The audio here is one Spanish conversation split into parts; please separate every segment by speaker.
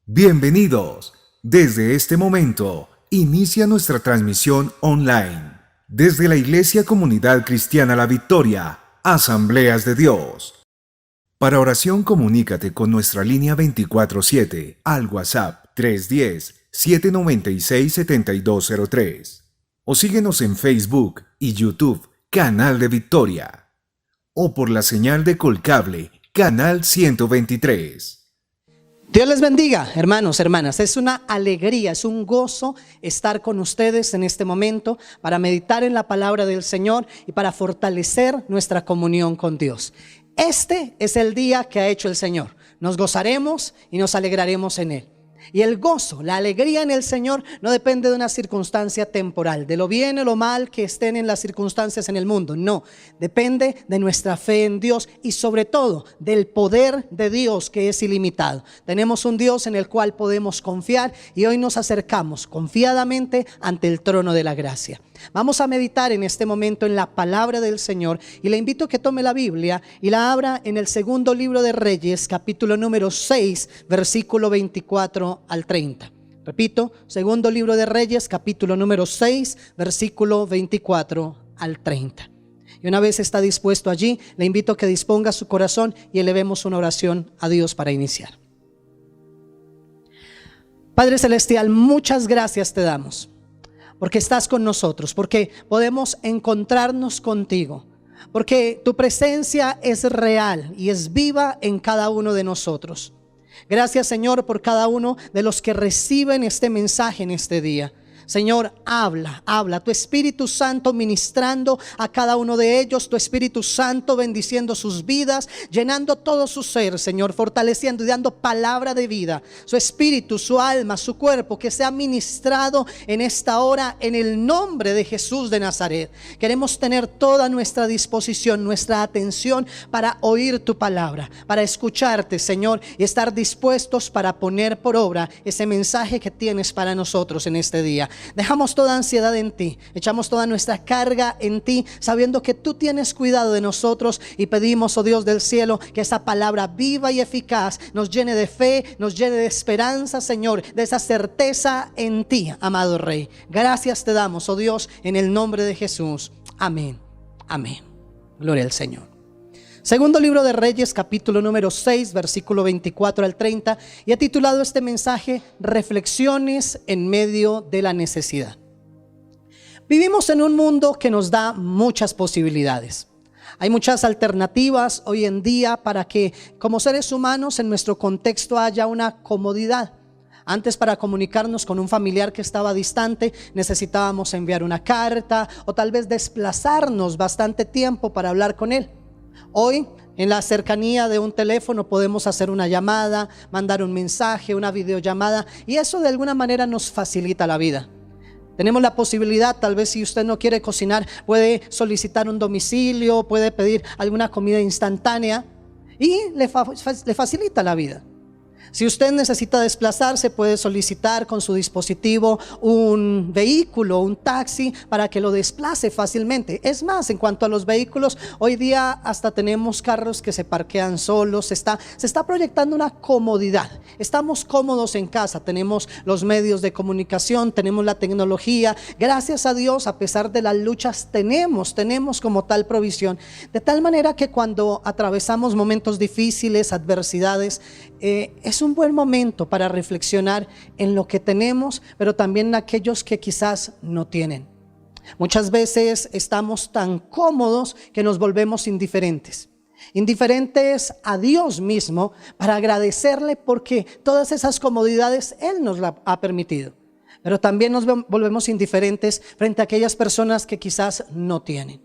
Speaker 1: Bienvenidos. Desde este momento inicia nuestra transmisión online desde la Iglesia Comunidad Cristiana La Victoria, Asambleas de Dios. Para oración comunícate con nuestra línea 24/7 al WhatsApp 310-796-7203 o síguenos en Facebook y YouTube, Canal de Victoria, o por la señal de Colcable, Canal 123.
Speaker 2: Dios les bendiga, hermanos, hermanas. Es una alegría, es un gozo estar con ustedes en este momento para meditar en la palabra del Señor y para fortalecer nuestra comunión con Dios. Este es el día que ha hecho el Señor. Nos gozaremos y nos alegraremos en Él. Y el gozo, la alegría en el Señor no depende de una circunstancia temporal, de lo bien o lo mal que estén en las circunstancias en el mundo. No, depende de nuestra fe en Dios y sobre todo del poder de Dios que es ilimitado. Tenemos un Dios en el cual podemos confiar y hoy nos acercamos confiadamente ante el trono de la gracia. Vamos a meditar en este momento en la palabra del Señor y le invito a que tome la Biblia y la abra en el segundo libro de Reyes, capítulo número 6, versículo 24 al 30. Repito, segundo libro de Reyes, capítulo número 6, versículo 24 al 30. Y una vez está dispuesto allí, le invito a que disponga su corazón y elevemos una oración a Dios para iniciar. Padre Celestial, muchas gracias te damos porque estás con nosotros, porque podemos encontrarnos contigo, porque tu presencia es real y es viva en cada uno de nosotros. Gracias, Señor, por cada uno de los que reciben este mensaje en este día. Señor, habla, tu Espíritu Santo ministrando a cada uno de ellos, tu Espíritu Santo bendiciendo sus vidas, llenando todo su ser, Señor, fortaleciendo y dando palabra de vida, su espíritu, su alma, su cuerpo, que sea ministrado en esta hora en el nombre de Jesús de Nazaret. Queremos tener toda nuestra disposición, nuestra atención para oír tu palabra, para escucharte, Señor, y estar dispuestos para poner por obra ese mensaje que tienes para nosotros en este día. Dejamos toda ansiedad en ti, echamos toda nuestra carga en ti, sabiendo que tú tienes cuidado de nosotros, y pedimos, oh Dios del cielo, que esa palabra viva y eficaz nos llene de fe, nos llene de esperanza, Señor, de esa certeza en ti, amado Rey. Gracias te damos, oh Dios, en el nombre de Jesús. Amén, amén. Gloria al Señor. Segundo libro de Reyes, capítulo número 6, versículo 24 al 30, y he titulado este mensaje Reflexiones en medio de la necesidad. Vivimos en un mundo que nos da muchas posibilidades. Hay muchas alternativas hoy en día para que como seres humanos en nuestro contexto haya una comodidad. Antes, para comunicarnos con un familiar que estaba distante, necesitábamos enviar una carta o tal vez desplazarnos bastante tiempo para hablar con él. Hoy, en la cercanía de un teléfono, podemos hacer una llamada, mandar un mensaje, una videollamada, y eso de alguna manera nos facilita la vida. Tenemos la posibilidad, tal vez si usted no quiere cocinar, puede solicitar un domicilio, puede pedir alguna comida instantánea y le facilita la vida. Si usted necesita desplazarse, puede solicitar con su dispositivo un vehículo, un taxi, para que lo desplace fácilmente. Es más, en cuanto a los vehículos, hoy día hasta tenemos carros que se parquean solos. Se está proyectando una comodidad. Estamos cómodos en casa, tenemos los medios de comunicación, tenemos la tecnología. Gracias a Dios, a pesar de las luchas, tenemos como tal provisión. De tal manera que cuando atravesamos momentos difíciles, adversidades, es un buen momento para reflexionar en lo que tenemos, pero también en aquellos que quizás no tienen. Muchas veces estamos tan cómodos que nos volvemos indiferentes a Dios mismo, para agradecerle porque todas esas comodidades Él nos las ha permitido. Pero también nos volvemos indiferentes frente a aquellas personas que quizás no tienen.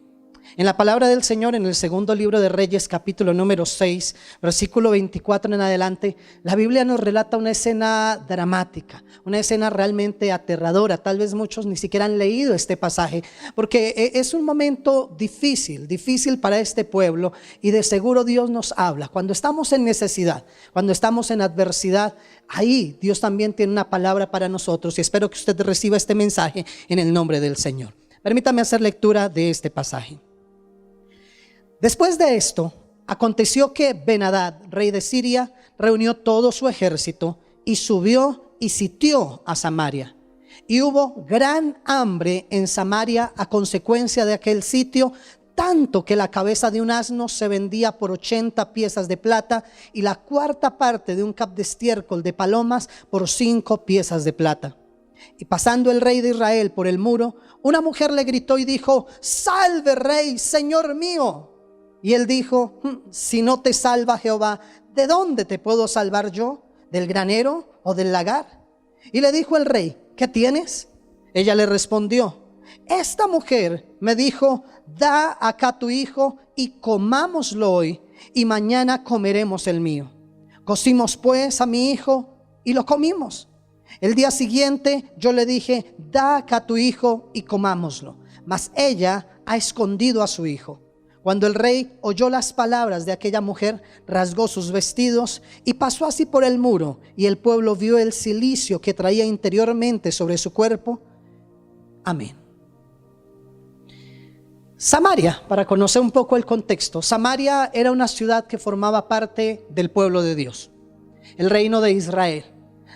Speaker 2: En la palabra del Señor, en el segundo libro de Reyes, capítulo número 6, versículo 24 en adelante, la Biblia nos relata una escena dramática, una escena realmente aterradora. Tal vez muchos ni siquiera han leído este pasaje, porque es un momento difícil para este pueblo, y de seguro Dios nos habla. Cuando estamos en necesidad, cuando estamos en adversidad, ahí Dios también tiene una palabra para nosotros, y espero que usted reciba este mensaje en el nombre del Señor. Permítame hacer lectura de este pasaje. Después de esto, aconteció que Ben-Hadad, rey de Siria, reunió todo su ejército y subió y sitió a Samaria. Y hubo gran hambre en Samaria a consecuencia de aquel sitio, tanto que la cabeza de un asno se vendía por 80 piezas de plata y la cuarta parte de un cap de estiércol de palomas por 5 piezas de plata. Y pasando el rey de Israel por el muro, una mujer le gritó y dijo: salve, rey, señor mío. Y él dijo: si no te salva Jehová, ¿de dónde te puedo salvar yo? ¿Del granero o del lagar? Y le dijo el rey: ¿qué tienes? Ella le respondió: esta mujer me dijo: da acá tu hijo y comámoslo hoy, y mañana comeremos el mío. Cocimos pues a mi hijo y lo comimos. El día siguiente yo le dije: da acá tu hijo y comámoslo. Mas ella ha escondido a su hijo. Cuando el rey oyó las palabras de aquella mujer, rasgó sus vestidos y pasó así por el muro, y el pueblo vio el cilicio que traía interiormente sobre su cuerpo. Amén. Samaria, para conocer un poco el contexto, Samaria era una ciudad que formaba parte del pueblo de Dios, el reino de Israel.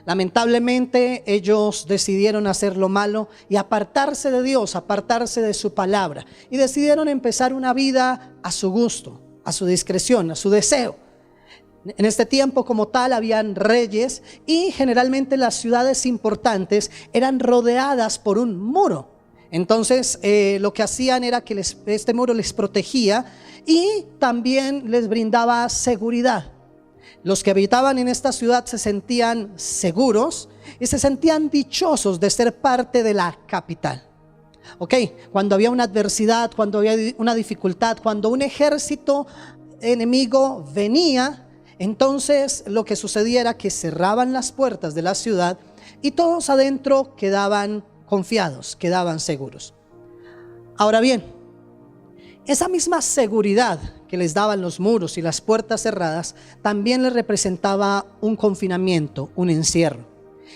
Speaker 2: Lamentablemente ellos decidieron hacer lo malo y apartarse de Dios, apartarse de su palabra, y decidieron empezar una vida a su gusto, a su discreción, a su deseo. En este tiempo como tal habían reyes, y generalmente las ciudades importantes eran rodeadas por un muro. Entonces lo que hacían era que este muro les protegía y también les brindaba seguridad. Los que habitaban en esta ciudad se sentían seguros y se sentían dichosos de ser parte de la capital. Cuando había una adversidad, cuando había una dificultad, cuando un ejército enemigo venía, entonces lo que sucedía era que cerraban las puertas de la ciudad y todos adentro quedaban confiados, quedaban seguros. Ahora bien, esa misma seguridad que les daban los muros y las puertas cerradas también les representaba un confinamiento, un encierro.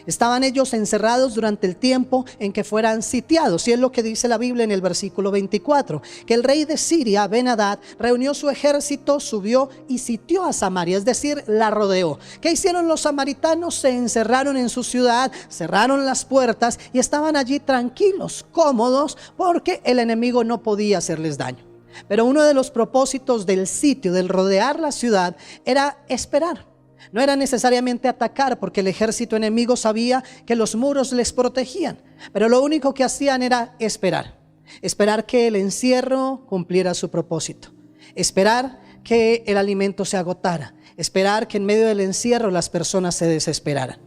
Speaker 2: Estaban ellos encerrados durante el tiempo en que fueran sitiados, y es lo que dice la Biblia en el versículo 24, que el rey de Siria, Ben-Hadad, reunió su ejército, subió y sitió a Samaria, es decir, la rodeó. ¿Qué hicieron los samaritanos? Se encerraron en su ciudad, cerraron las puertas y estaban allí tranquilos, cómodos, porque el enemigo no podía hacerles daño. Pero uno de los propósitos del sitio, del rodear la ciudad, era esperar. No era necesariamente atacar, porque el ejército enemigo sabía que los muros les protegían, pero lo único que hacían era esperar. Esperar que el encierro cumpliera su propósito, esperar que el alimento se agotara, esperar que en medio del encierro las personas se desesperaran.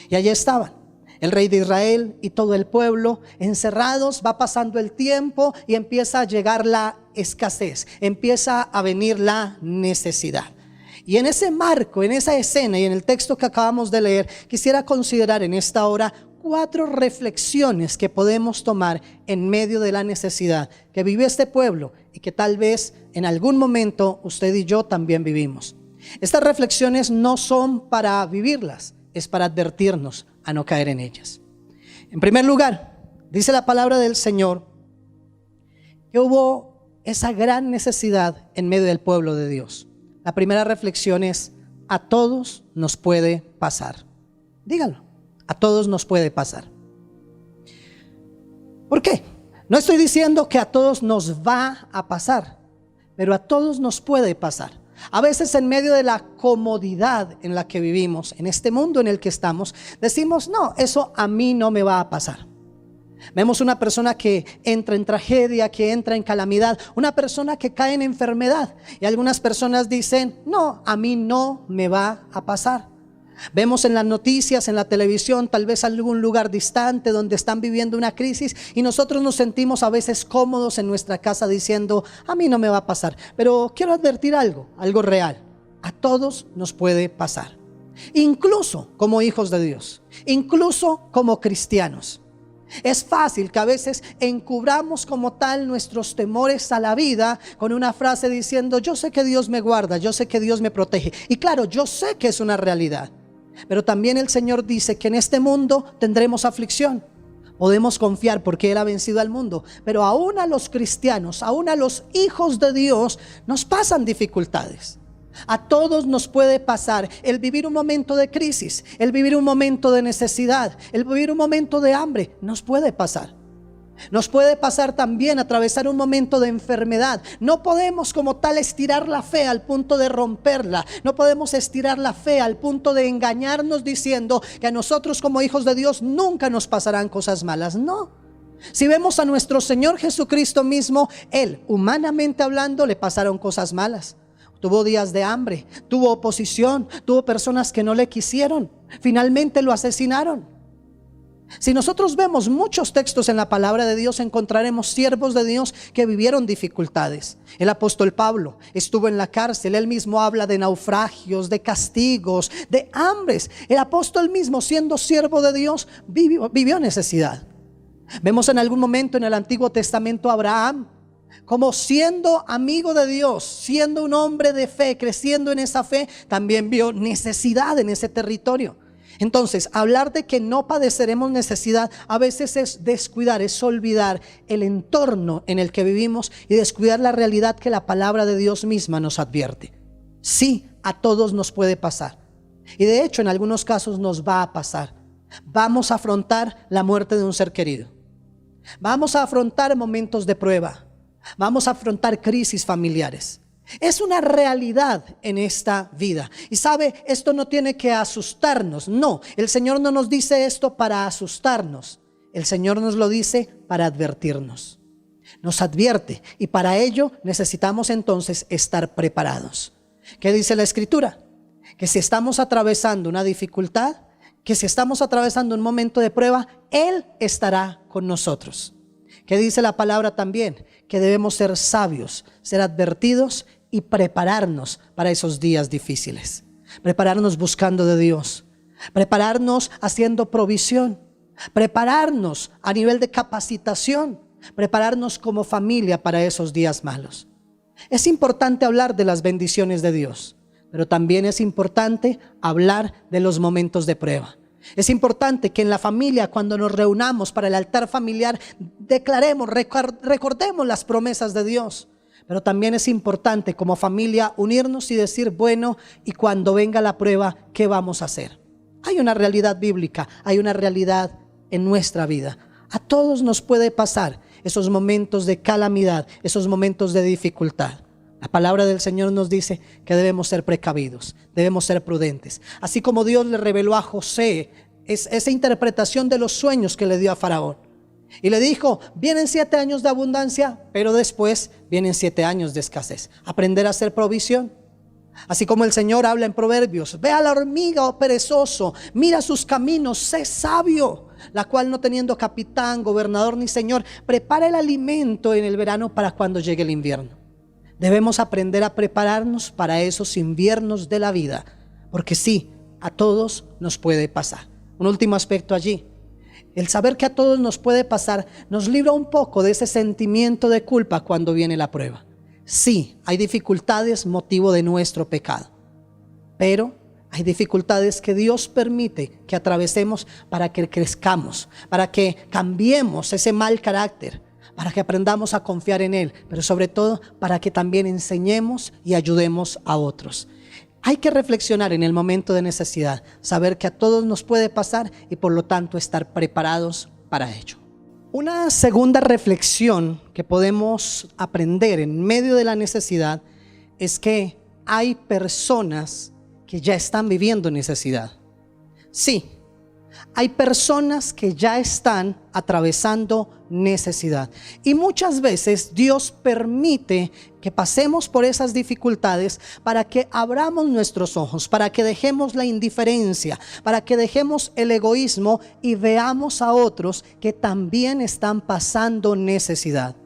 Speaker 2: Y allí estaban el rey de Israel y todo el pueblo encerrados. Va pasando el tiempo y empieza a llegar la escasez, empieza a venir la necesidad. Y en ese marco, en esa escena y en el texto que acabamos de leer, quisiera considerar en esta hora 4 reflexiones que podemos tomar en medio de la necesidad que vive este pueblo y que tal vez en algún momento usted y yo también vivimos. Estas reflexiones no son para vivirlas, es para advertirnos a no caer en ellas. En primer lugar, dice la palabra del Señor que hubo esa gran necesidad en medio del pueblo de Dios. La primera reflexión es: a todos nos puede pasar. Díganlo, a todos nos puede pasar. ¿Por qué? No estoy diciendo que a todos nos va a pasar, pero a todos nos puede pasar. A veces en medio de la comodidad en la que vivimos, en este mundo en el que estamos, decimos: no, eso a mí no me va a pasar. Vemos una persona que entra en tragedia, que entra en calamidad, una persona que cae en enfermedad, y algunas personas dicen: no, a mí no me va a pasar. Vemos en las noticias, en la televisión, tal vez algún lugar distante donde están viviendo una crisis, y nosotros nos sentimos a veces cómodos en nuestra casa diciendo: a mí no me va a pasar. Pero quiero advertir algo real: a todos nos puede pasar, incluso como hijos de Dios, incluso como cristianos. Es fácil que a veces encubramos como tal nuestros temores a la vida con una frase diciendo: yo sé que Dios me guarda, yo sé que Dios me protege. Y claro, yo sé que es una realidad, pero también el Señor dice que en este mundo tendremos aflicción. Podemos confiar porque Él ha vencido al mundo, pero aún a los cristianos, aún a los hijos de Dios, nos pasan dificultades. A todos nos puede pasar el vivir un momento de crisis, el vivir un momento de necesidad, el vivir un momento de hambre. Nos puede pasar. Nos puede pasar también atravesar un momento de enfermedad. No podemos como tal estirar la fe al punto de romperla. No podemos estirar la fe al punto de engañarnos diciendo que a nosotros como hijos de Dios nunca nos pasarán cosas malas. No. Si vemos a nuestro Señor Jesucristo mismo, Él, humanamente hablando, le pasaron cosas malas. Tuvo días de hambre, tuvo oposición, tuvo personas que no le quisieron. Finalmente lo asesinaron. Si nosotros vemos muchos textos en la palabra de Dios, encontraremos siervos de Dios que vivieron dificultades. El apóstol Pablo estuvo en la cárcel. Él mismo habla de naufragios, de castigos, de hambres. El apóstol mismo, siendo siervo de Dios, vivió necesidad. Vemos en algún momento en el Antiguo Testamento a Abraham como siendo amigo de Dios, siendo un hombre de fe, creciendo en esa fe, también vio necesidad en ese territorio. Entonces, hablar de que no padeceremos necesidad a veces es descuidar, es olvidar el entorno en el que vivimos y descuidar la realidad que la palabra de Dios misma nos advierte. Sí, a todos nos puede pasar. Y de hecho, en algunos casos nos va a pasar. Vamos a afrontar la muerte de un ser querido. Vamos a afrontar momentos de prueba. Vamos a afrontar crisis familiares. Es una realidad en esta vida. Y sabe, esto no tiene que asustarnos. No, el Señor no nos dice esto para asustarnos. El Señor nos lo dice para advertirnos. Nos advierte y para ello necesitamos entonces estar preparados. ¿Qué dice la Escritura? Que si estamos atravesando una dificultad, que si estamos atravesando un momento de prueba, Él estará con nosotros. ¿Qué dice la palabra también? Que debemos ser sabios, ser advertidos y prepararnos para esos días difíciles. Prepararnos buscando de Dios. Prepararnos haciendo provisión. Prepararnos a nivel de capacitación. Prepararnos como familia para esos días malos. Es importante hablar de las bendiciones de Dios, pero también es importante hablar de los momentos de prueba. Es importante que en la familia, cuando nos reunamos para el altar familiar, declaremos, recordemos las promesas de Dios. Pero también es importante como familia unirnos y decir, bueno, y cuando venga la prueba, ¿qué vamos a hacer? Hay una realidad bíblica, hay una realidad en nuestra vida. A todos nos puede pasar esos momentos de calamidad, esos momentos de dificultad. La palabra del Señor nos dice que debemos ser precavidos, debemos ser prudentes. Así como Dios le reveló a José esa interpretación de los sueños que le dio a Faraón. Y le dijo, vienen 7 años de abundancia, pero después vienen 7 años de escasez. Aprender a hacer provisión. Así como el Señor habla en Proverbios, ve a la hormiga, oh perezoso, mira sus caminos, sé sabio, la cual no teniendo capitán, gobernador ni señor, prepara el alimento en el verano para cuando llegue el invierno. Debemos aprender a prepararnos para esos inviernos de la vida, porque sí, a todos nos puede pasar. Un último aspecto allí. El saber que a todos nos puede pasar nos libra un poco de ese sentimiento de culpa cuando viene la prueba. Sí, hay dificultades motivo de nuestro pecado, pero hay dificultades que Dios permite que atravesemos para que crezcamos, para que cambiemos ese mal carácter, para que aprendamos a confiar en Él, pero sobre todo para que también enseñemos y ayudemos a otros. Hay que reflexionar en el momento de necesidad, saber que a todos nos puede pasar y por lo tanto estar preparados para ello. Una segunda reflexión que podemos aprender en medio de la necesidad es que hay personas que ya están viviendo necesidad. Sí, hay personas que ya están atravesando necesidad. Y muchas veces Dios permite que pasemos por esas dificultades para que abramos nuestros ojos, para que dejemos la indiferencia, para que dejemos el egoísmo y veamos a otros que también están pasando necesidad.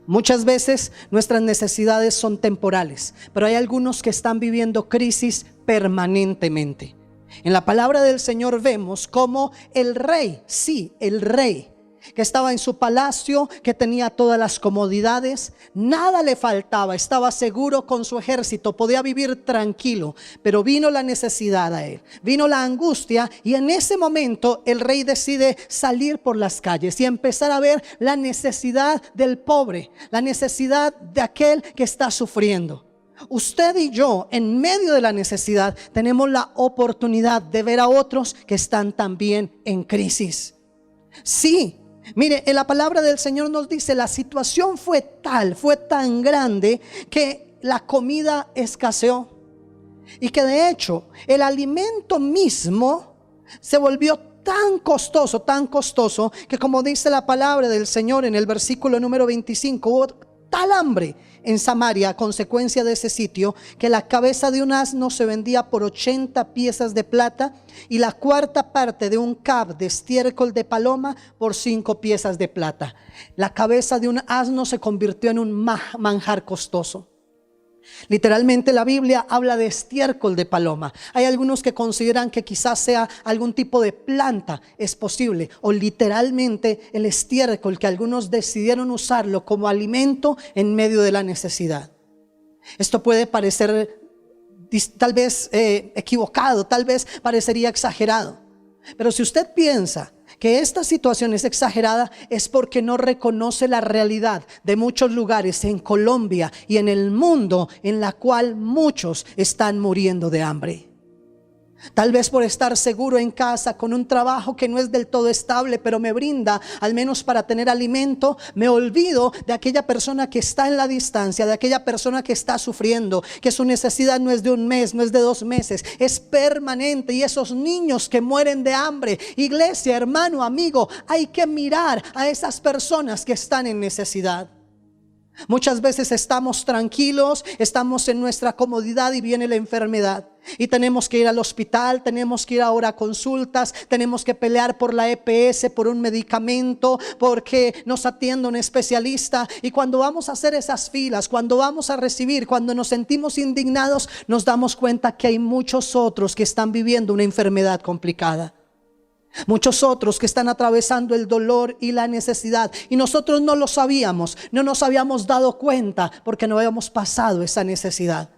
Speaker 2: Muchas veces nuestras necesidades son temporales, pero hay algunos que están viviendo crisis permanentemente. En la palabra del Señor vemos cómo el rey, sí, el rey, que estaba en su palacio, que tenía todas las comodidades, nada le faltaba, estaba seguro con su ejército, podía vivir tranquilo, pero vino la necesidad a él, vino la angustia y en ese momento el rey decide salir por las calles y empezar a ver la necesidad del pobre, la necesidad de aquel que está sufriendo. usted y yo, en medio de la necesidad, tenemos la oportunidad de ver a otros que están también en crisis. Sí, mire, en la palabra del Señor nos dice, la situación fue tan grande que la comida escaseó. Y que de hecho el alimento mismo se volvió tan costoso, que como dice la palabra del Señor en el versículo número 25, hubo tal hambre en Samaria a consecuencia de ese sitio, que la cabeza de un asno se vendía por 80 piezas de plata y la cuarta parte de un cab de estiércol de paloma por 5 piezas de plata. La cabeza de un asno se convirtió en un manjar costoso. Literalmente la Biblia habla de estiércol de paloma. Hay algunos que consideran que quizás sea algún tipo de planta, es posible, o literalmente el estiércol, que algunos decidieron usarlo como alimento en medio de la necesidad. Esto puede parecer tal vez equivocado, tal vez parecería exagerado, pero si usted piensa que esta situación es exagerada, es porque no reconoce la realidad de muchos lugares en Colombia y en el mundo, en la cual muchos están muriendo de hambre. Tal vez por estar seguro en casa con un trabajo que no es del todo estable, pero me brinda al menos para tener alimento, me olvido de aquella persona que está en la distancia, de aquella persona que está sufriendo, que su necesidad no es de un mes, no es de 2 meses, es permanente, y esos niños que mueren de hambre. Iglesia, hermano, amigo, hay que mirar a esas personas que están en necesidad. Muchas veces estamos tranquilos, estamos en nuestra comodidad y viene la enfermedad y tenemos que ir al hospital, tenemos que ir ahora a consultas, tenemos que pelear por la EPS, por un medicamento, porque nos atienda un especialista. Y cuando vamos a hacer esas filas, cuando vamos a recibir, cuando nos sentimos indignados, nos damos cuenta que hay muchos otros que están viviendo una enfermedad complicada. Muchos otros que están atravesando el dolor y la necesidad, y nosotros no lo sabíamos, no nos habíamos dado cuenta porque no habíamos pasado esa necesidad.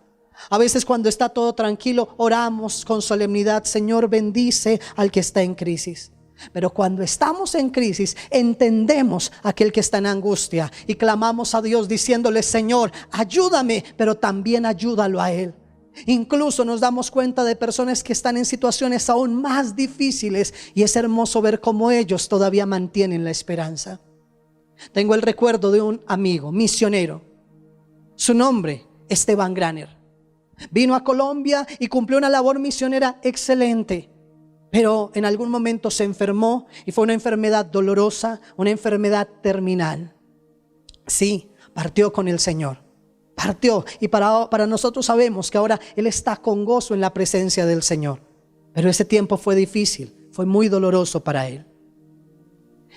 Speaker 2: A veces cuando está todo tranquilo, oramos con solemnidad: Señor, bendice al que está en crisis. Pero cuando estamos en crisis, entendemos a aquel que está en angustia y clamamos a Dios diciéndole: Señor, ayúdame, pero también ayúdalo a él. Incluso nos damos cuenta de personas que están en situaciones aún más difíciles, y es hermoso ver cómo ellos todavía mantienen la esperanza. Tengo el recuerdo de un amigo misionero, su nombre Esteban Graner. Vino a Colombia y cumplió una labor misionera excelente, pero en algún momento se enfermó, y fue una enfermedad dolorosa, una enfermedad terminal. Sí, partió con el Señor. Partió, y para nosotros sabemos que ahora él está con gozo en la presencia del Señor. Pero ese tiempo fue difícil, fue muy doloroso para él.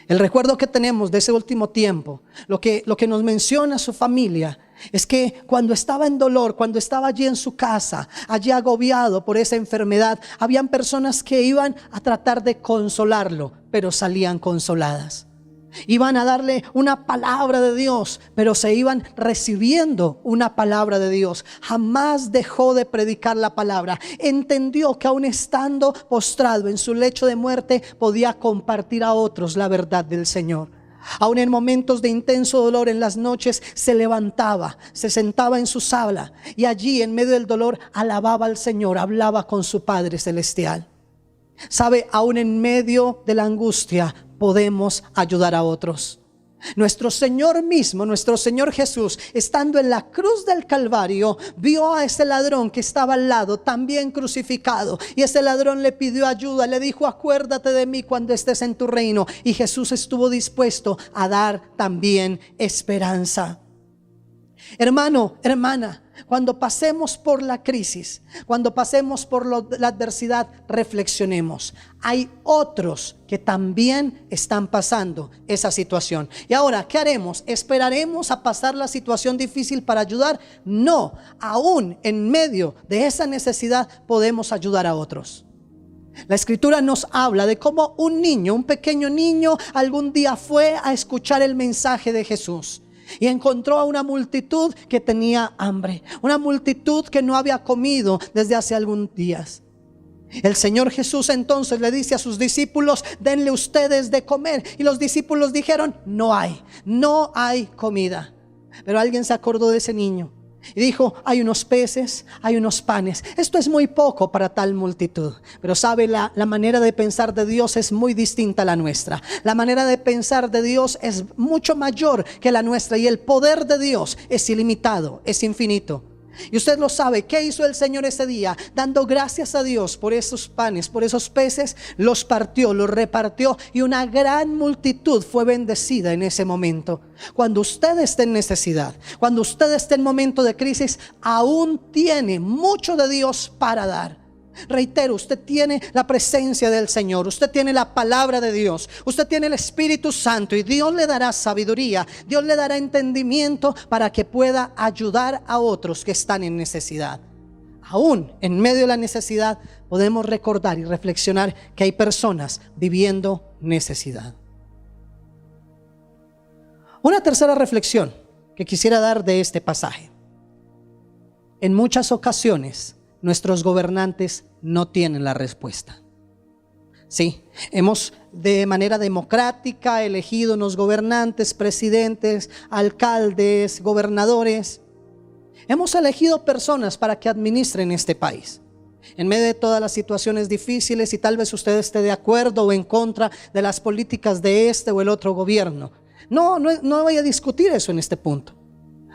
Speaker 2: El recuerdo que tenemos de ese último tiempo, lo que nos menciona su familia, es que cuando estaba en dolor, cuando estaba allí en su casa, allí agobiado por esa enfermedad, habían personas que iban a tratar de consolarlo, pero salían consoladas. Iban a darle una palabra de Dios, pero se iban recibiendo una palabra de Dios. Jamás dejó de predicar la palabra. Entendió que aún estando postrado en su lecho de muerte, podía compartir a otros la verdad del Señor. Aún en momentos de intenso dolor, en las noches se levantaba, se sentaba en su sala, y allí en medio del dolor alababa al Señor, hablaba con su Padre Celestial. Sabe, aún en medio de la angustia podemos ayudar a otros. Nuestro Señor mismo, nuestro Señor Jesús, estando en la cruz del Calvario, vio a ese ladrón que estaba al lado, también crucificado, y ese ladrón le pidió ayuda, le dijo: acuérdate de mí cuando estés en tu reino. Y Jesús estuvo dispuesto a dar también esperanza. Hermano, hermana, cuando pasemos por la crisis, cuando pasemos por la adversidad, reflexionemos. Hay otros que también están pasando esa situación. Y ahora, ¿qué haremos? ¿Esperaremos a pasar la situación difícil para ayudar? No, aún en medio de esa necesidad podemos ayudar a otros. La Escritura nos habla de cómo un niño, un pequeño niño, algún día fue a escuchar el mensaje de Jesús. Y encontró a una multitud que tenía hambre, una multitud que no había comido desde hace algunos días. El Señor Jesús entonces le dice a sus discípulos: denle ustedes de comer. Y los discípulos dijeron: no hay comida. Pero alguien se acordó de ese niño, Y dijo, hay unos peces, hay unos panes. Esto es muy poco para tal multitud. Pero sabe, la manera de pensar de Dios es muy distinta a la nuestra. La manera de pensar de Dios es mucho mayor que la nuestra. Y el poder de Dios es ilimitado, es infinito. Y usted lo sabe. ¿Qué hizo el Señor ese día? Dando gracias a Dios por esos panes, por esos peces, los partió, los repartió, y una gran multitud fue bendecida en ese momento. Cuando usted esté en necesidad, cuando usted esté en momento de crisis, aún tiene mucho de Dios para dar. Reitero, usted tiene la presencia del Señor, usted tiene la palabra de Dios, usted tiene el Espíritu Santo, y Dios le dará sabiduría, Dios le dará entendimiento para que pueda ayudar a otros que están en necesidad. Aún en medio de la necesidad podemos recordar y reflexionar que hay personas viviendo necesidad. Una tercera reflexión que quisiera dar de este pasaje: en muchas ocasiones nuestros gobernantes no tienen la respuesta. Sí, hemos de manera democrática elegido unos gobernantes, presidentes, alcaldes, gobernadores. Hemos elegido personas para que administren este país. En medio de todas las situaciones difíciles, y tal vez usted esté de acuerdo o en contra de las políticas de este o el otro gobierno. No voy a discutir eso en este punto.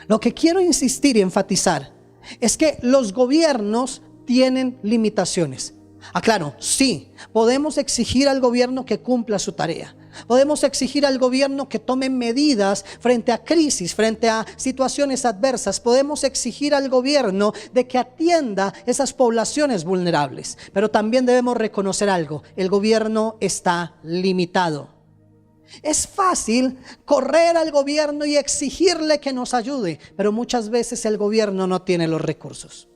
Speaker 2: Lo que quiero insistir y enfatizar es que los gobiernos tienen limitaciones. Claro, sí, podemos exigir al gobierno que cumpla su tarea. Podemos exigir al gobierno que tome medidas frente a crisis, frente a situaciones adversas. Podemos exigir al gobierno de que atienda esas poblaciones vulnerables. Pero también debemos reconocer algo: el gobierno está limitado. Es fácil correr al gobierno y exigirle que nos ayude, pero muchas veces el gobierno no tiene los recursos.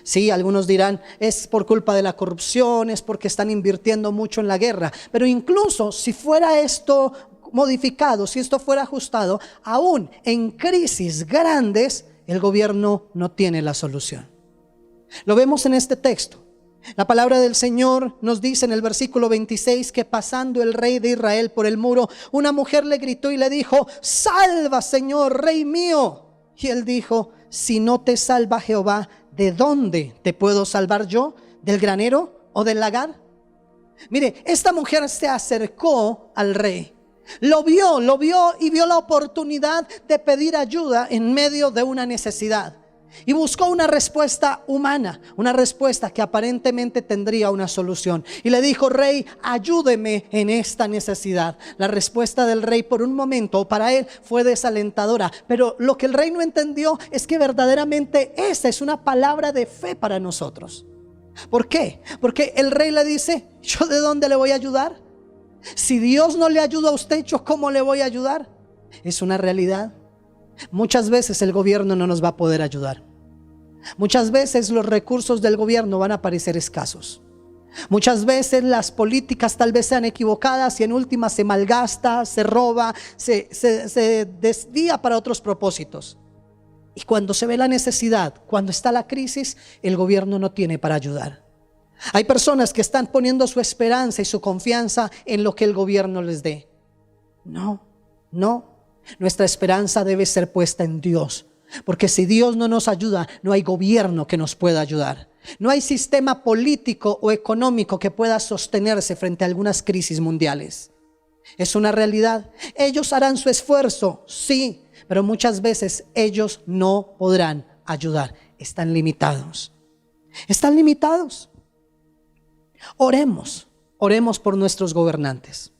Speaker 2: Sí, algunos dirán, es por culpa de la corrupción, es porque están invirtiendo mucho en la guerra. Pero incluso si fuera esto modificado, si esto fuera ajustado, aún en crisis grandes, el gobierno no tiene la solución. Lo vemos en este texto. La palabra del Señor nos dice en el versículo 26 que pasando el rey de Israel por el muro, una mujer le gritó y le dijo: salva, Señor, rey mío. Y él dijo: si no te salva Jehová, ¿de dónde te puedo salvar yo? ¿Del granero o del lagar? Mire, esta mujer se acercó al rey. Lo vio y vio la oportunidad de pedir ayuda en medio de una necesidad. Y buscó una respuesta humana, una respuesta que aparentemente tendría una solución. Y le dijo: rey, ayúdeme en esta necesidad. La respuesta del rey por un momento para él fue desalentadora. Pero lo que el rey no entendió es que verdaderamente esa es una palabra de fe para nosotros. ¿Por qué? Porque el rey le dice: ¿yo de dónde le voy a ayudar? Si Dios no le ayuda a usted, ¿yo cómo le voy a ayudar? Es una realidad. Muchas veces el gobierno no nos va a poder ayudar. Muchas veces los recursos del gobierno van a parecer escasos. Muchas veces las políticas tal vez sean equivocadas y en última se malgasta, se roba, se desvía para otros propósitos. Y cuando se ve la necesidad, cuando está la crisis, el gobierno no tiene para ayudar. Hay personas que están poniendo su esperanza y su confianza en lo que el gobierno les dé. No. Nuestra esperanza debe ser puesta en Dios, porque si Dios no nos ayuda, no hay gobierno que nos pueda ayudar. No hay sistema político o económico que pueda sostenerse frente a algunas crisis mundiales. Es una realidad. Ellos harán su esfuerzo, sí, pero muchas veces ellos no podrán ayudar. Están limitados. Oremos por nuestros gobernantes.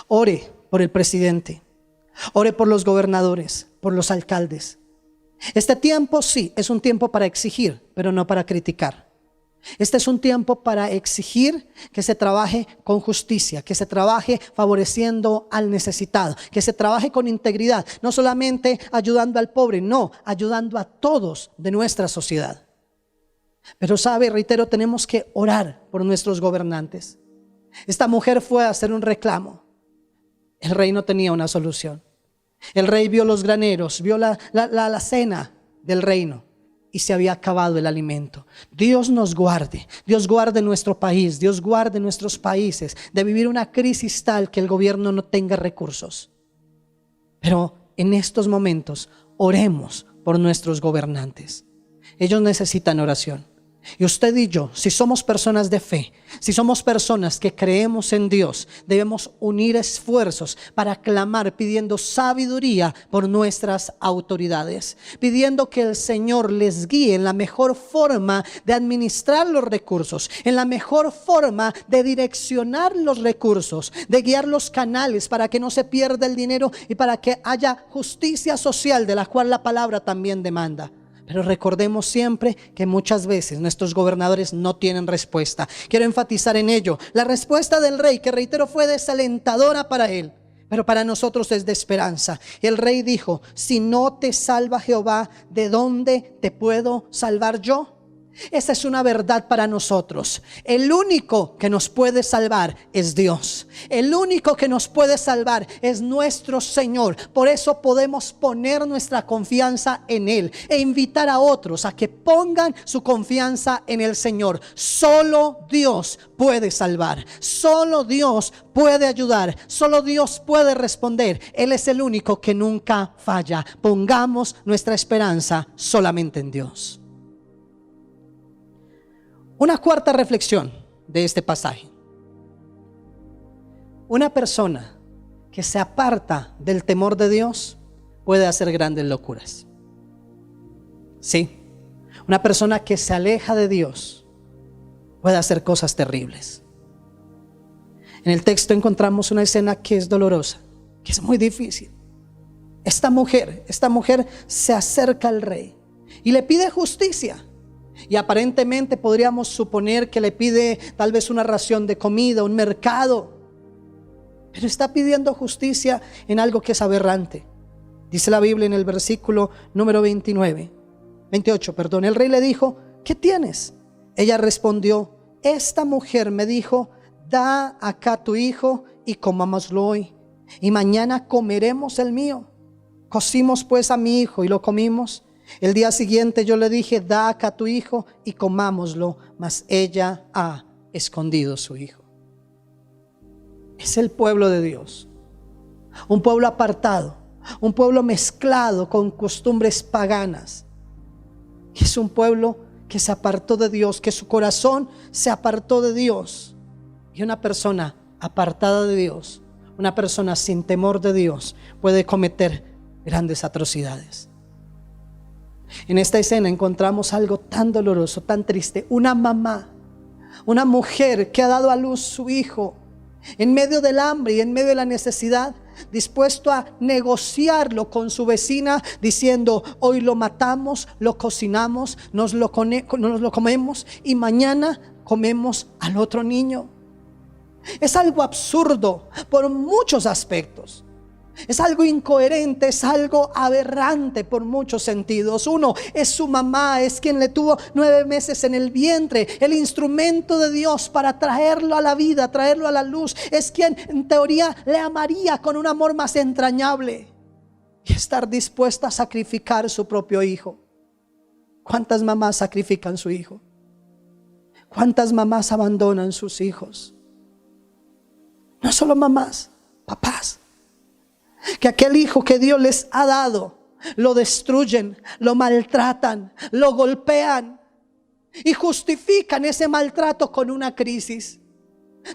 Speaker 2: Ore por el presidente. Ore por los gobernadores, por los alcaldes. Este tiempo sí es un tiempo para exigir, pero no para criticar. Este es un tiempo para exigir que se trabaje con justicia, que se trabaje favoreciendo al necesitado, que se trabaje con integridad, no solamente ayudando al pobre, no, ayudando a todos de nuestra sociedad. Pero reitero, tenemos que orar por nuestros gobernantes. Esta mujer fue a hacer un reclamo. El rey no tenía una solución. El rey vio los graneros, vio la cena del reino y se había acabado el alimento. Dios nos guarde, Dios guarde nuestro país, Dios guarde nuestros países de vivir una crisis tal que el gobierno no tenga recursos. Pero en estos momentos oremos por nuestros gobernantes. Ellos necesitan oración. Y usted y yo, si somos personas de fe, si somos personas que creemos en Dios, debemos unir esfuerzos para clamar pidiendo sabiduría por nuestras autoridades, pidiendo que el Señor les guíe en la mejor forma de administrar los recursos, en la mejor forma de direccionar los recursos, de guiar los canales para que no se pierda el dinero y para que haya justicia social, de la cual la palabra también demanda. Pero recordemos siempre que muchas veces nuestros gobernadores no tienen respuesta. Quiero enfatizar en ello. La respuesta del rey, que reitero, fue desalentadora para él, pero para nosotros es de esperanza. El rey dijo: si no te salva Jehová, ¿de dónde te puedo salvar yo? Esa es una verdad para nosotros. El único que nos puede salvar es Dios. El único que nos puede salvar es nuestro Señor. Por eso podemos poner nuestra confianza en Él e invitar a otros a que pongan su confianza en el Señor. Solo Dios puede salvar. Solo Dios puede ayudar. Solo Dios puede responder. Él es el único que nunca falla. Pongamos nuestra esperanza solamente en Dios. Una cuarta reflexión de este pasaje. Una persona que se aparta del temor de Dios puede hacer grandes locuras. Sí, una persona que se aleja de Dios puede hacer cosas terribles. En el texto encontramos una escena que es dolorosa, que es muy difícil. Esta mujer se acerca al rey y le pide justicia. Y aparentemente podríamos suponer que le pide tal vez una ración de comida, un mercado. Pero está pidiendo justicia en algo que es aberrante. Dice la Biblia en el versículo número 28. El rey le dijo: ¿qué tienes? Ella respondió: esta mujer me dijo: da acá tu hijo y comámoslo hoy, y mañana comeremos el mío. Cocimos pues a mi hijo y lo comimos. El día siguiente yo le dije: da acá tu hijo y comámoslo, mas ella ha escondido su hijo. Es el pueblo de Dios, un pueblo apartado, un pueblo mezclado con costumbres paganas. Es un pueblo que se apartó de Dios, que su corazón se apartó de Dios. Y una persona apartada de Dios, una persona sin temor de Dios, puede cometer grandes atrocidades. En esta escena encontramos algo tan doloroso, tan triste. Una mamá, una mujer que ha dado a luz su hijo en medio del hambre y en medio de la necesidad, dispuesto a negociarlo con su vecina, diciendo: hoy lo matamos, lo cocinamos, nos lo comemos y mañana comemos al otro niño. Es algo absurdo por muchos aspectos. Es algo incoherente, es algo aberrante por muchos sentidos. Uno, es su mamá, es quien le tuvo 9 meses en el vientre, el instrumento de Dios para traerlo a la vida, traerlo a la luz. Es quien en teoría le amaría con un amor más entrañable. Y estar dispuesta a sacrificar su propio hijo. ¿Cuántas mamás sacrifican su hijo? ¿Cuántas mamás abandonan sus hijos? No solo mamás, papás. Que aquel hijo que Dios les ha dado, lo destruyen, lo maltratan, lo golpean y justifican ese maltrato con una crisis.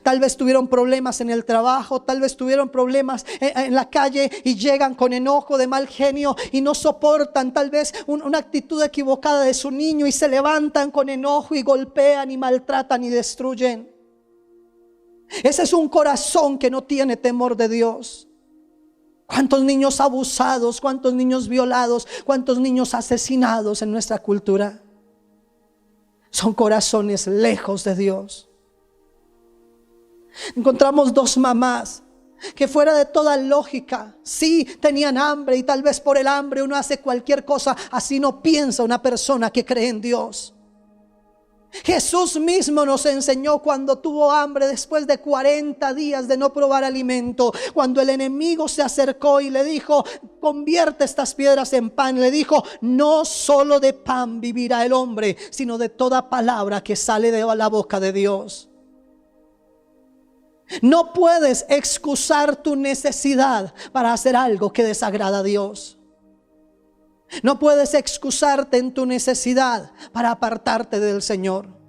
Speaker 2: Tal vez tuvieron problemas en el trabajo, tal vez tuvieron problemas en la calle y llegan con enojo, de mal genio, y no soportan tal vez una actitud equivocada de su niño y se levantan con enojo y golpean y maltratan y destruyen. Ese es un corazón que no tiene temor de Dios. ¿Cuántos niños abusados, cuántos niños violados, cuántos niños asesinados en nuestra cultura? Son corazones lejos de Dios. Encontramos 2 mamás que, fuera de toda lógica, sí tenían hambre, y tal vez por el hambre uno hace cualquier cosa. Así no piensa una persona que cree en Dios. Jesús mismo nos enseñó cuando tuvo hambre después de 40 días de no probar alimento, cuando el enemigo se acercó y le dijo: convierte estas piedras en pan. Le dijo: no solo de pan vivirá el hombre, sino de toda palabra que sale de la boca de Dios. No puedes excusar tu necesidad para hacer algo que desagrada a Dios. No puedes excusarte en tu necesidad para apartarte del Señor.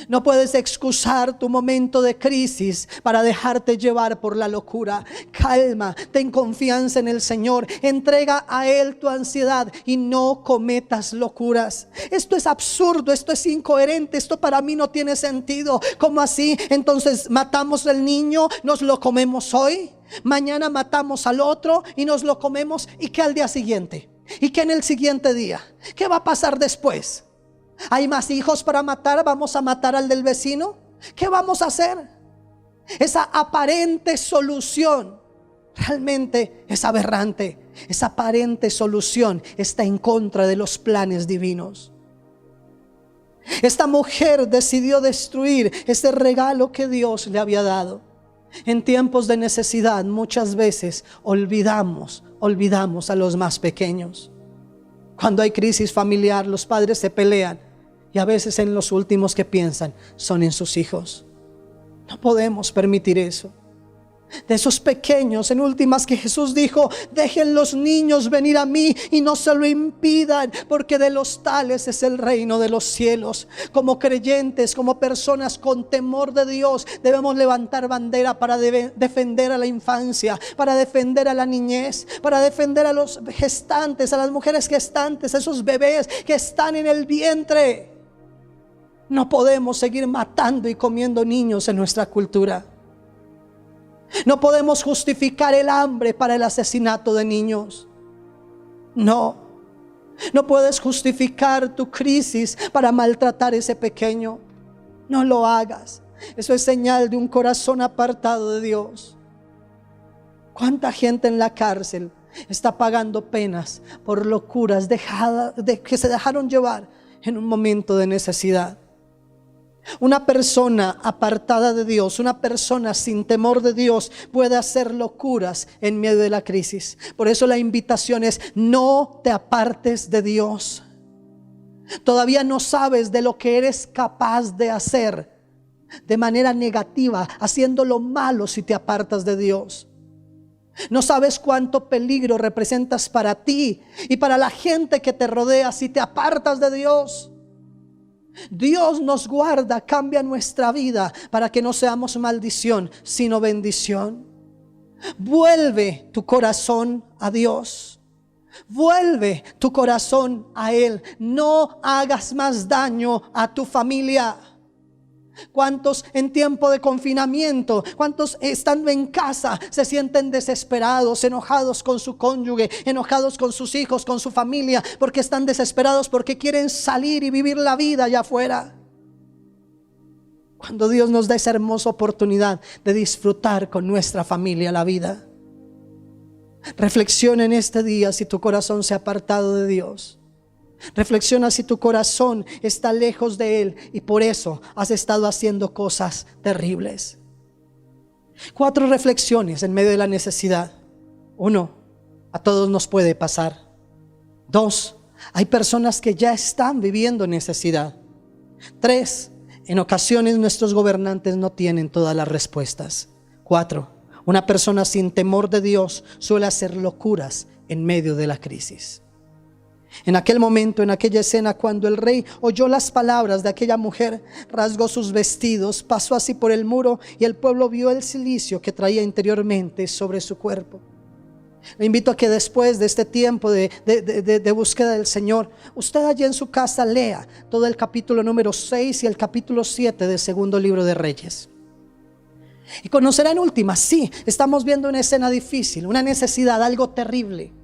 Speaker 2: No puedes excusar tu momento de crisis para dejarte llevar por la locura. Calma, ten confianza en el Señor. Entrega a Él tu ansiedad y no cometas locuras. Esto es absurdo, esto es incoherente, esto para mí no tiene sentido. ¿Cómo así? Entonces matamos al niño, nos lo comemos hoy. Mañana matamos al otro y nos lo comemos. ¿Y qué al día siguiente? ¿Y qué en el siguiente día? ¿Qué va a pasar después? ¿Hay más hijos para matar? ¿Vamos a matar al del vecino? ¿Qué vamos a hacer? Esa aparente solución realmente es aberrante. Esa aparente solución está en contra de los planes divinos. Esta mujer decidió destruir ese regalo que Dios le había dado. En tiempos de necesidad muchas veces olvidamos a los más pequeños. Cuando hay crisis familiar, los padres se pelean y a veces en los últimos que piensan son en sus hijos. No podemos permitir eso. De esos pequeños, en últimas, que Jesús dijo: dejen los niños venir a mí y no se lo impidan, porque de los tales es el reino de los cielos. Como creyentes, como personas con temor de Dios, debemos levantar bandera para defender a la infancia, para defender a la niñez, para defender a los gestantes, a las mujeres gestantes, a esos bebés que están en el vientre. No podemos seguir matando y comiendo niños en nuestra cultura. No podemos justificar el hambre para el asesinato de niños. No puedes justificar tu crisis para maltratar a ese pequeño. No lo hagas. Eso es señal de un corazón apartado de Dios. ¿Cuánta gente en la cárcel está pagando penas por locuras que se dejaron llevar en un momento de necesidad? Una persona apartada de Dios, una persona sin temor de Dios, puede hacer locuras en medio de la crisis. Por eso la invitación es: no te apartes de Dios. Todavía no sabes de lo que eres capaz de hacer de manera negativa, haciendo lo malo si te apartas de Dios. No sabes cuánto peligro representas para ti y para la gente que te rodea si te apartas de Dios. Dios nos guarda, cambia nuestra vida para que no seamos maldición, sino bendición. Vuelve tu corazón a Dios. Vuelve tu corazón a Él. No hagas más daño a tu familia. ¿Cuántos en tiempo de confinamiento, cuántos estando en casa se sienten desesperados, enojados con su cónyuge, enojados con sus hijos, con su familia, porque están desesperados, porque quieren salir y vivir la vida allá afuera? Cuando Dios nos da esa hermosa oportunidad de disfrutar con nuestra familia la vida. Reflexiona en este día si tu corazón se ha apartado de Dios. Reflexiona si tu corazón está lejos de Él y por eso has estado haciendo cosas terribles. 4 reflexiones en medio de la necesidad. 1, a todos nos puede pasar. 2, hay personas que ya están viviendo necesidad. 3, en ocasiones nuestros gobernantes no tienen todas las respuestas. 4, una persona sin temor de Dios suele hacer locuras en medio de la crisis. En aquel momento, en aquella escena, cuando el rey oyó las palabras de aquella mujer, rasgó sus vestidos, pasó así por el muro y el pueblo vio el cilicio que traía interiormente sobre su cuerpo. Le invito a que después de este tiempo de búsqueda del Señor, usted allí en su casa lea todo el capítulo número 6 y el capítulo 7 del segundo libro de Reyes. Y conocerá en última, sí, estamos viendo una escena difícil, una necesidad, algo terrible.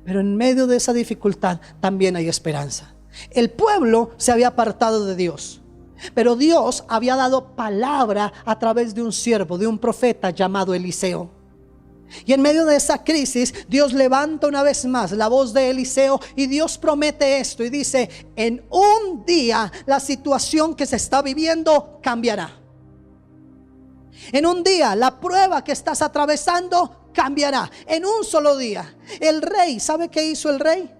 Speaker 2: Pero en medio de esa dificultad también hay esperanza. El pueblo se había apartado de Dios, pero Dios había dado palabra a través de un siervo, de un profeta llamado Eliseo. Y en medio de esa crisis, Dios levanta una vez más la voz de Eliseo y Dios promete esto y dice: en un día la situación que se está viviendo cambiará. En un día la prueba que estás atravesando cambiará. En un solo día. El rey, ¿sabe qué hizo el rey?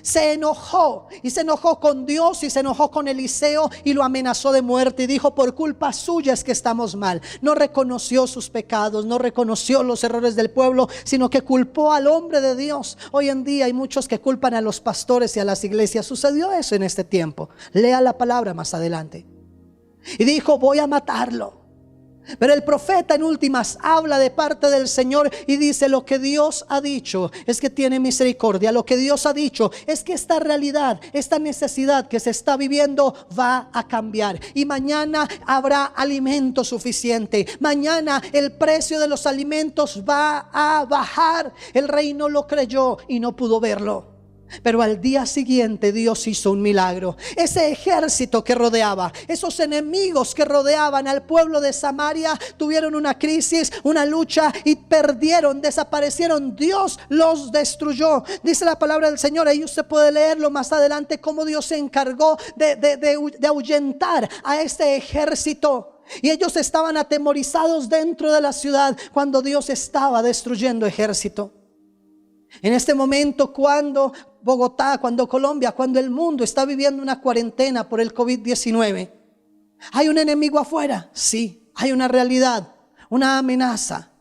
Speaker 2: se enojó, y se enojó con Dios y se enojó con Eliseo y lo amenazó de muerte y dijo: por culpa suya es que estamos mal. No reconoció sus pecados, no reconoció los errores del pueblo, sino que culpó al hombre de Dios. Hoy en día hay muchos que culpan a los pastores y a las iglesias. Sucedió eso en este tiempo. Lea la palabra más adelante. Y dijo: voy a matarlo. Pero el profeta en últimas habla de parte del Señor y dice: lo que Dios ha dicho es que tiene misericordia. Lo que Dios ha dicho es que esta realidad, esta necesidad que se está viviendo va a cambiar. Y mañana habrá alimento suficiente. Mañana el precio de los alimentos va a bajar. El rey no lo creyó y no pudo verlo. Pero al día siguiente Dios hizo un milagro. Ese ejército que rodeaba, esos enemigos que rodeaban al pueblo de Samaria, tuvieron una crisis, una lucha y perdieron, desaparecieron. Dios los destruyó. Dice la palabra del Señor, ahí usted puede leerlo más adelante, cómo Dios se encargó de ahuyentar a este ejército. Y ellos estaban atemorizados dentro de la ciudad cuando Dios estaba destruyendo ejército. En este momento, cuando Bogotá, cuando Colombia, cuando el mundo está viviendo una cuarentena por el COVID-19, ¿hay un enemigo afuera? Sí, hay una realidad, una amenaza.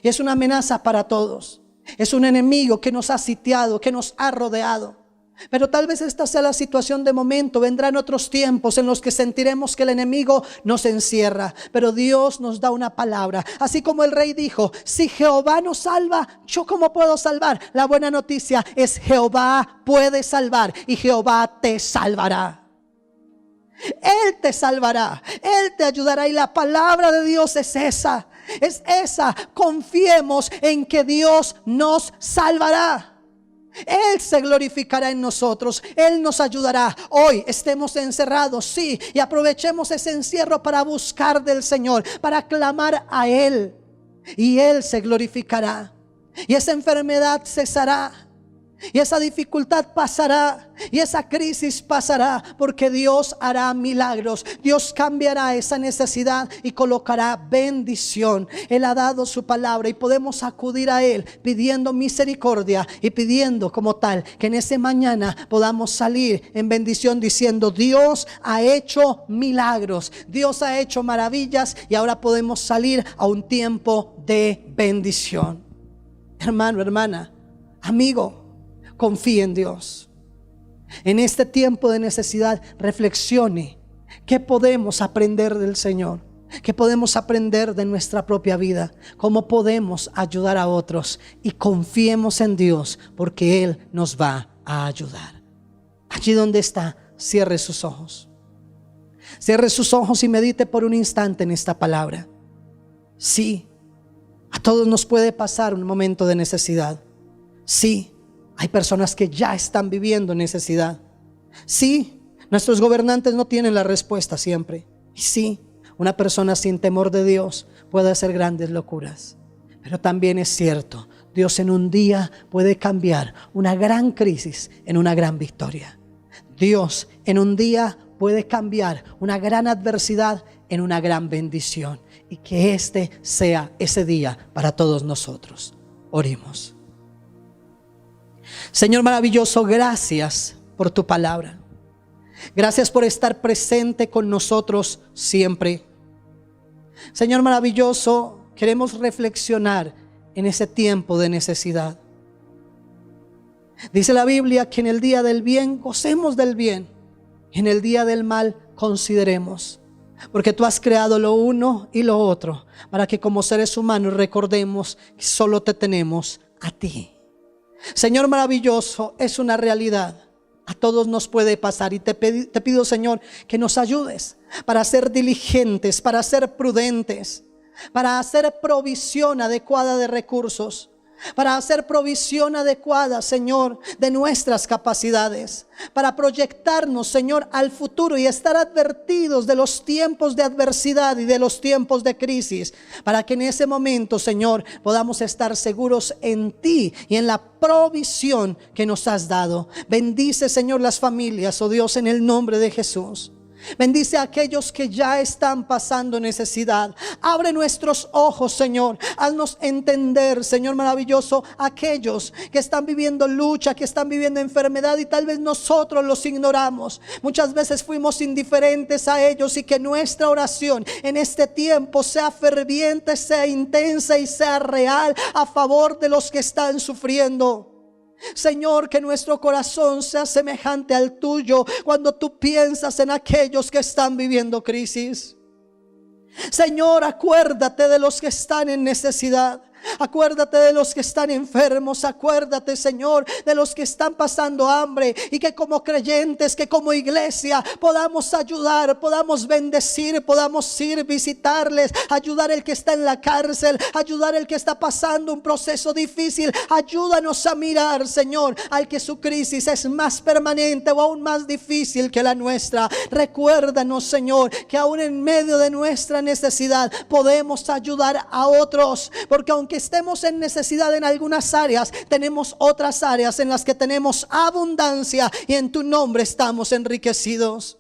Speaker 2: Y es una amenaza para todos. Es un enemigo que nos ha sitiado, que nos ha rodeado. Pero tal vez esta sea la situación de momento. Vendrán otros tiempos en los que sentiremos que el enemigo nos encierra, pero Dios nos da una palabra. Así como el rey dijo: si Jehová nos salva, ¿yo cómo puedo salvar? La buena noticia es: Jehová puede salvar y Jehová te salvará. Él te salvará, Él te ayudará. Y la palabra de Dios es esa. Confiemos en que Dios nos salvará. Él se glorificará en nosotros. Él nos ayudará. Hoy estemos encerrados, sí, y aprovechemos ese encierro para buscar del Señor, para clamar a Él, y Él se glorificará. Y esa enfermedad cesará, y esa dificultad pasará, y esa crisis pasará, porque Dios hará milagros. Dios cambiará esa necesidad y colocará bendición. Él ha dado su palabra y podemos acudir a Él pidiendo misericordia y pidiendo como tal que en ese mañana podamos salir en bendición diciendo: Dios ha hecho milagros, Dios ha hecho maravillas, y ahora podemos salir a un tiempo de bendición. Hermano, hermana, amigo, confíe en Dios. En este tiempo de necesidad, reflexione qué podemos aprender del Señor, qué podemos aprender de nuestra propia vida, cómo podemos ayudar a otros, y confiemos en Dios porque Él nos va a ayudar. Allí donde está, cierre sus ojos. Cierre sus ojos y medite por un instante en esta palabra. Sí, a todos nos puede pasar un momento de necesidad. Sí, hay personas que ya están viviendo necesidad. Sí, nuestros gobernantes no tienen la respuesta siempre. Y sí, una persona sin temor de Dios puede hacer grandes locuras. Pero también es cierto, Dios en un día puede cambiar una gran crisis en una gran victoria. Dios en un día puede cambiar una gran adversidad en una gran bendición. Y que este sea ese día para todos nosotros. Oremos. Señor maravilloso, gracias por tu palabra. Gracias por estar presente con nosotros siempre. Señor maravilloso, queremos reflexionar en ese tiempo de necesidad. Dice la Biblia que en el día del bien gocemos del bien, y en el día del mal consideremos. Porque tú has creado lo uno y lo otro para que como seres humanos recordemos que solo te tenemos a ti. Señor maravilloso, es una realidad. A todos nos puede pasar y te pido, Señor, que nos ayudes para ser diligentes, para ser prudentes, para hacer provisión adecuada de recursos, para hacer provisión adecuada, Señor, de nuestras capacidades, para proyectarnos, Señor, al futuro y estar advertidos de los tiempos de adversidad y de los tiempos de crisis, para que en ese momento, Señor, podamos estar seguros en ti y en la provisión que nos has dado. Bendice, Señor, las familias, oh Dios, en el nombre de Jesús. Bendice a aquellos que ya están pasando necesidad. Abre nuestros ojos, Señor. Haznos entender, Señor maravilloso, aquellos que están viviendo lucha, que están viviendo enfermedad y tal vez nosotros los ignoramos. Muchas veces fuimos indiferentes a ellos, y que nuestra oración en este tiempo sea ferviente, sea intensa y sea real a favor de los que están sufriendo. Señor, que nuestro corazón sea semejante al tuyo cuando tú piensas en aquellos que están viviendo crisis. Señor, acuérdate de los que están en necesidad. Acuérdate de los que están enfermos. Acuérdate, Señor, de los que están pasando hambre, y que como creyentes, que como iglesia podamos ayudar, podamos bendecir, podamos ir visitarles, ayudar al que está en la cárcel, ayudar al que está pasando un proceso difícil. Ayúdanos a mirar, Señor, al que su crisis es más permanente o aún más difícil que la nuestra. Recuérdanos, Señor, que aún en medio de nuestra necesidad podemos ayudar a otros, porque aunque estemos en necesidad en algunas áreas, tenemos otras áreas en las que tenemos abundancia, y en tu nombre estamos enriquecidos.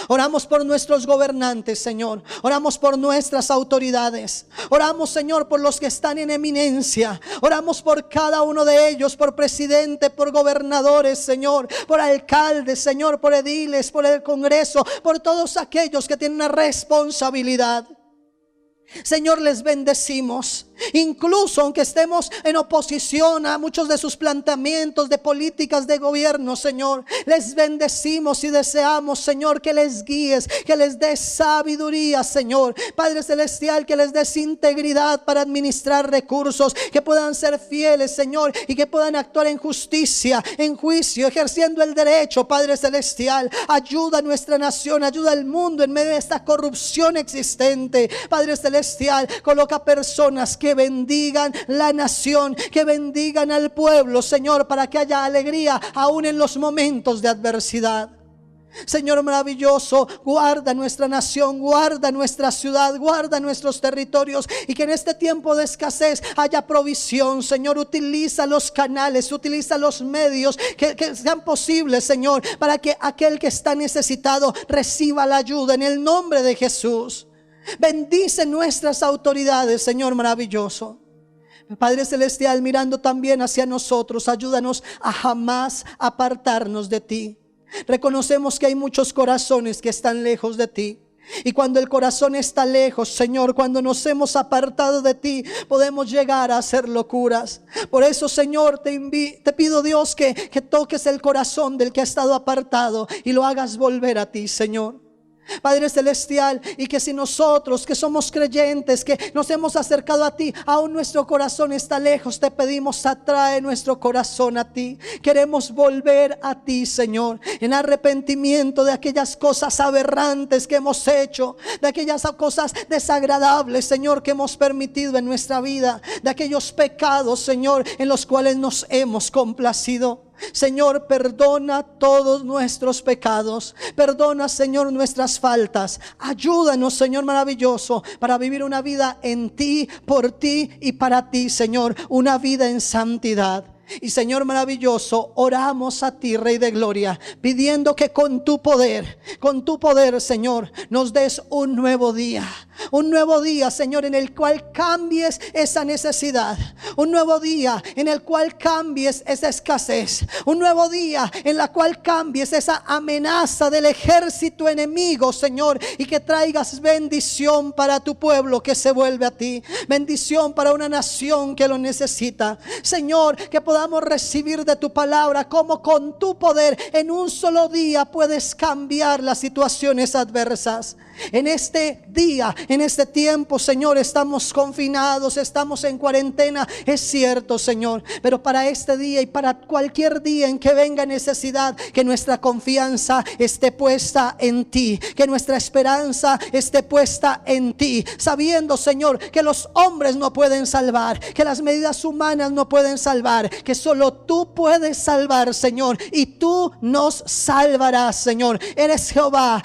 Speaker 2: Oramos por nuestros gobernantes, Señor. Oramos por nuestras autoridades. Oramos, Señor, por los que están en eminencia. Oramos por cada uno de ellos, por presidente, por gobernadores, Señor, por alcaldes, Señor, por ediles, por el Congreso, por todos aquellos que tienen una responsabilidad. Señor, les bendecimos. Incluso aunque estemos en oposición a muchos de sus planteamientos de políticas de gobierno, Señor, les bendecimos y deseamos, Señor, que les guíes, que les des sabiduría, Señor. Padre celestial, que les des integridad para administrar recursos, que puedan ser fieles, Señor, y que puedan actuar en justicia, en juicio, ejerciendo el derecho. Padre celestial, ayuda a nuestra nación, ayuda al mundo en medio de esta corrupción existente. Padre celestial, coloca personas que bendigan la nación, que bendigan al pueblo, Señor, para que haya alegría aún en los momentos de adversidad. Señor maravilloso, guarda nuestra nación, guarda nuestra ciudad, guarda nuestros territorios, y que en este tiempo de escasez haya provisión. Señor, utiliza los canales, utiliza los medios que sean posibles, Señor, para que aquel que está necesitado reciba la ayuda en el nombre de Jesús. Bendice nuestras autoridades, Señor maravilloso. Padre celestial, mirando también hacia nosotros, ayúdanos a jamás apartarnos de ti. Reconocemos que hay muchos corazones que están lejos de ti. Y cuando el corazón está lejos, Señor, cuando nos hemos apartado de ti, podemos llegar a hacer locuras. Por eso, Señor, te pido, Dios, que toques el corazón del que ha estado apartado y lo hagas volver a ti, Señor. Padre celestial, y que si nosotros que somos creyentes, que nos hemos acercado a ti, aún nuestro corazón está lejos, te pedimos, atrae nuestro corazón a ti. Queremos volver a ti, Señor, en arrepentimiento de aquellas cosas aberrantes que hemos hecho, de aquellas cosas desagradables, Señor, que hemos permitido en nuestra vida, de aquellos pecados, Señor, en los cuales nos hemos complacido. Señor, perdona todos nuestros pecados. Perdona, Señor, nuestras faltas. Ayúdanos, Señor maravilloso, para vivir una vida en ti, por ti y para ti, Señor. Una vida en santidad. Y Señor maravilloso, oramos a ti, Rey de Gloria, pidiendo que con tu poder, Señor, nos des un nuevo día. Un nuevo día, Señor, en el cual cambies esa necesidad. Un nuevo día en el cual cambies esa escasez. Un nuevo día en la cual cambies esa amenaza del ejército enemigo, Señor, y que traigas bendición para tu pueblo que se vuelve a ti. Bendición para una nación que lo necesita. Señor, que podamos recibir de tu palabra como con tu poder en un solo día puedes cambiar las situaciones adversas. En este día, en este tiempo, Señor, estamos confinados, estamos en cuarentena, es cierto, Señor, pero para este día y para cualquier día en que venga necesidad, que nuestra confianza esté puesta en ti, que nuestra esperanza esté puesta en ti, sabiendo, Señor, que los hombres no pueden salvar, que las medidas humanas no pueden salvar, que porque solo tú puedes salvar, Señor, y tú nos salvarás, Señor. Eres Jehová,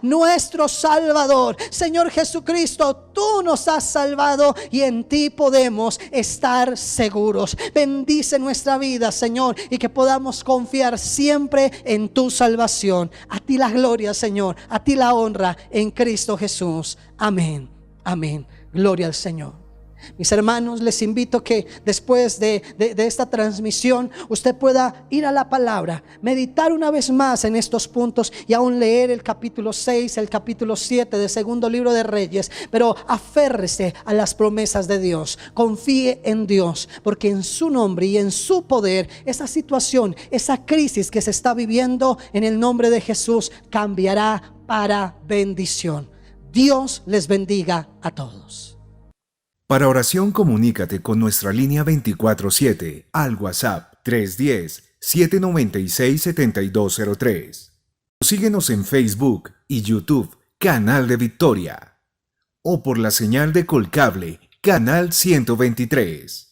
Speaker 2: nuestro Salvador. Señor Jesucristo, tú nos has salvado y en ti podemos estar seguros. Bendice nuestra vida, Señor, y que podamos confiar siempre en tu salvación. A ti la gloria, Señor, a ti la honra en Cristo Jesús. Amén, amén. Gloria al Señor. Mis hermanos, les invito que después de esta transmisión usted pueda ir a la palabra, meditar una vez más en estos puntos y aún leer el capítulo 6, el capítulo 7 del segundo libro de Reyes. Pero aférrese a las promesas de Dios, confíe en Dios, porque en su nombre y en su poder esa situación, esa crisis que se está viviendo, en el nombre de Jesús cambiará para bendición. Dios les bendiga a todos.
Speaker 1: Para oración, comunícate con nuestra línea 24/7 al WhatsApp 310-796-7203. Síguenos en Facebook y YouTube, Canal de Victoria, o por la señal de Colcable, Canal 123.